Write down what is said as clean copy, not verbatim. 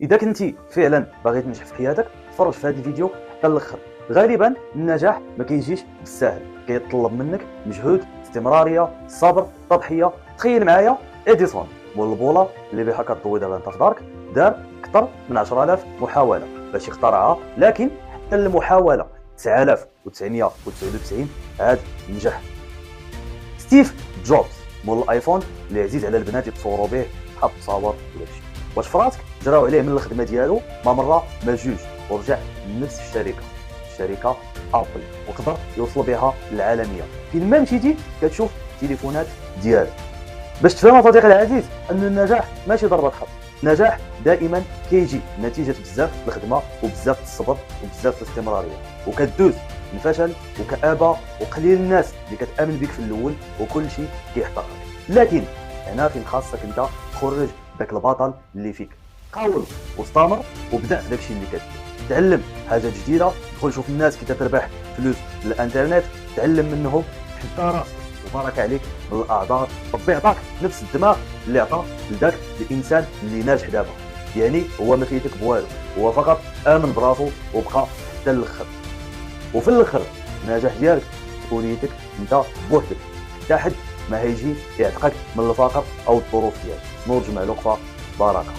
اذا كنتي فعلا باغي تنجح في حياتك تفرج في هذا الفيديو حتى الاخر. غالبا النجاح ما كيجيش بالساهل، كيطلب منك مجهود، استمراريه، صبر، تضحيه. تخيل معايا اديسون مول البوله اللي بها كتضوي دابا انت في دارك دار اكثر من 10000 محاوله باش يخترعها، لكن حتى المحاوله 9999 عاد نجح. ستيف جوبز مول الايفون اللي عزيز على البنات يتصوروا به، حط تصاور وداكشي، واش فراسك جراو عليه من الخدمه ديالو ما مره ما جوج ورجع لنفس الشركه ابل وقدر يوصل بها للعالميه. فين ما مشيتي كتشوف التليفونات ديالو. باش تفهم صديقي العزيز ان النجاح ماشي ضربه خط، النجاح دائما كيجي نتيجه بزاف الخدمه وبزاف الصبر وبزاف الاستمراريه، وكدوز الفشل وكآبه وقليل الناس اللي كتامن بك في الاول وكل شيء كيحتقرك. لكن هنا فين خاصك انت تخرج داك البطل اللي فيك. قاوم واستمر وبدا في داكشي اللي كدير. تعلم حاجه جديده، دخل شوف الناس كي تربح فلوس في الانترنت، تعلم منهم حتى راسك. وبارك عليك بالاعذار، ربي عطاك نفس الدماغ اللي عطاه لذاك الانسان اللي ناجح دابا. يعني هو ما فيتك بوالو، هو فقط امن براسو وبقى حتى الاخر. وفي الاخر النجاح ديالك مسؤوليتك انت بوحدك، حتى حد ما هيجي يعتقك من الفقر او الظروف ديالك. نور جمع لقفه، بركه.